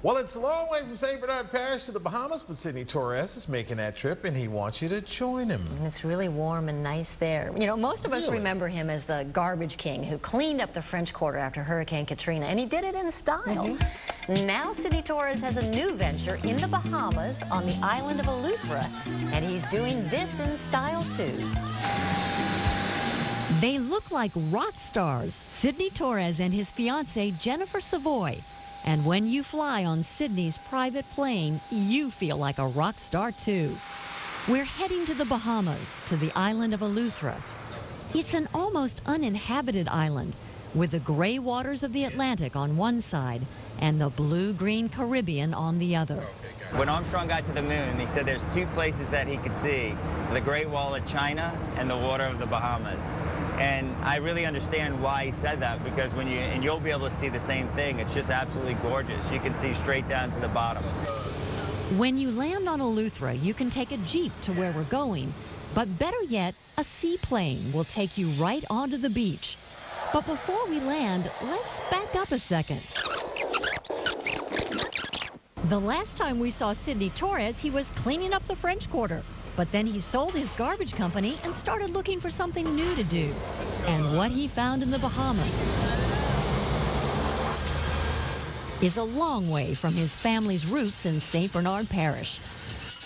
Well, it's a long way from St. Bernard Parish to the Bahamas, but Sidney Torres is making that trip, and he wants you to join him. And it's really warm and nice there. You know, most of us remember him as the garbage king who cleaned up the French Quarter after Hurricane Katrina, and he did it in style. Now Sidney Torres has a new venture in the Bahamas on the island of Eleuthera, and he's doing this in style too. They look like rock stars, Sidney Torres and his fiancée Jennifer Savoy. And when you fly on Sidney's private plane, you feel like a rock star too. We're heading to the Bahamas, to the island of Eleuthera. It's an almost uninhabited island with the gray waters of the Atlantic on one side and the blue-green Caribbean on the other. When Armstrong got to the moon, he said there's two places that he could see, the Great Wall of China and the water of the Bahamas. And I really understand why he said that, because you'll be able to see the same thing. It's just absolutely gorgeous. You can see straight down to the bottom. When you land on Eleuthera, you can take a Jeep to where we're going. But better yet, a seaplane will take you right onto the beach. But before we land, let's back up a second. The last time we saw Sidney Torres, he was cleaning up the French Quarter. But then he sold his garbage company and started looking for something new to do. And what he found in the Bahamas is a long way from his family's roots in St. Bernard Parish.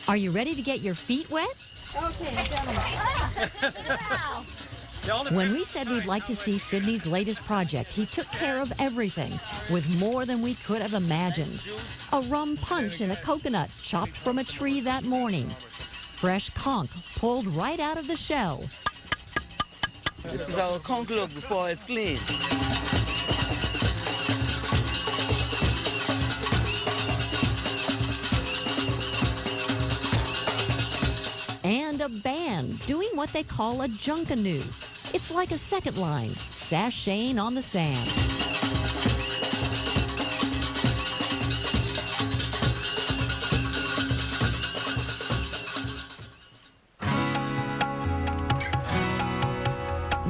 Are you ready to get your feet wet? Okay, gentlemen. Wow. When we said we'd like to see Sidney's latest project, he took care of everything with more than we could have imagined. A rum punch in a coconut chopped from a tree that morning. Fresh conch pulled right out of the shell. This is how a conch looks before it's clean. And a band doing what they call a junkanoo. It's like a second line, sashaying on the sand.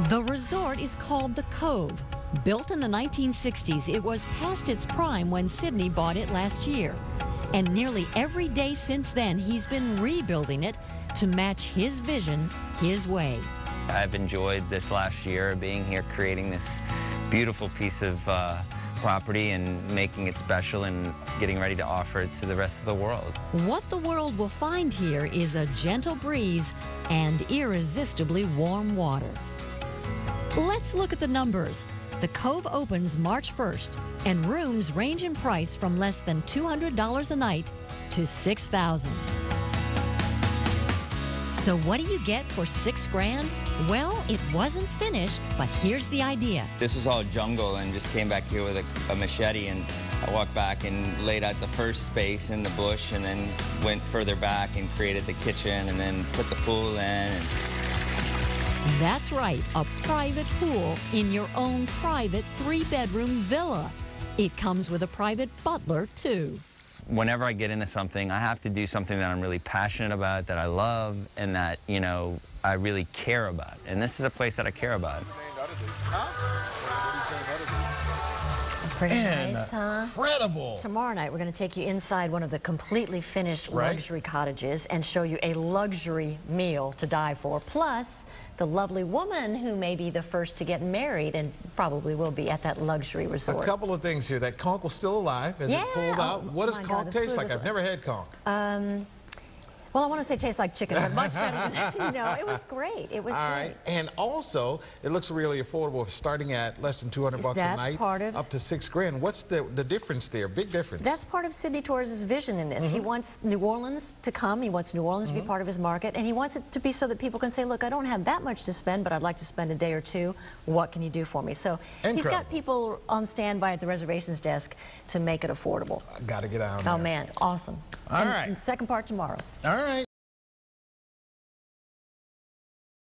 The resort is called the Cove. Built in the 1960s, it was past its prime when Sidney bought it last year. And nearly every day since then, he's been rebuilding it to match his vision, his way. I've enjoyed this last year being here, creating this beautiful piece of property and making it special and getting ready to offer it to the rest of the world. What the world will find here is a gentle breeze and irresistibly warm water. Let's look at the numbers. The Cove opens March 1st, and rooms range in price from less than $200 a night to $6,000. So what do you get for $6 grand? Well, it wasn't finished, but here's the idea. This was all jungle, and just came back here with a machete, and I walked back and laid out the first space in the bush, and then went further back and created the kitchen, and then put the pool in. That's right, a private pool in your own private 3-bedroom villa. It comes with a private butler, too. Whenever I get into something, I have to do something that I'm really passionate about, that I love, and that, you know, I really care about. And this is a place that I care about. Pretty nice, huh? Incredible. Tomorrow night, we're going to take you inside one of the completely finished luxury cottages and show you a luxury meal to die for. Plus, the lovely woman who may be the first to get married and probably will be at that luxury resort. A couple of things here. That conch was still alive as it pulled out. What does conch taste like? I've never had conch. Well, I want to say it tastes like chicken, but much better than that. You know, it was great. It was great. All right. And also, it looks really affordable, starting at less than $200 a night, up to $6 grand. What's the difference there? Big difference. That's part of Sidney Torres' vision in this. He wants New Orleans to come. He wants New Orleans to be part of his market, and he wants it to be so that people can say, look, I don't have that much to spend, but I'd like to spend a day or two. What can you do for me? So he's got people on standby at the reservations desk to make it affordable. Got to get out. Oh, man, awesome. All right. Second part tomorrow. All right.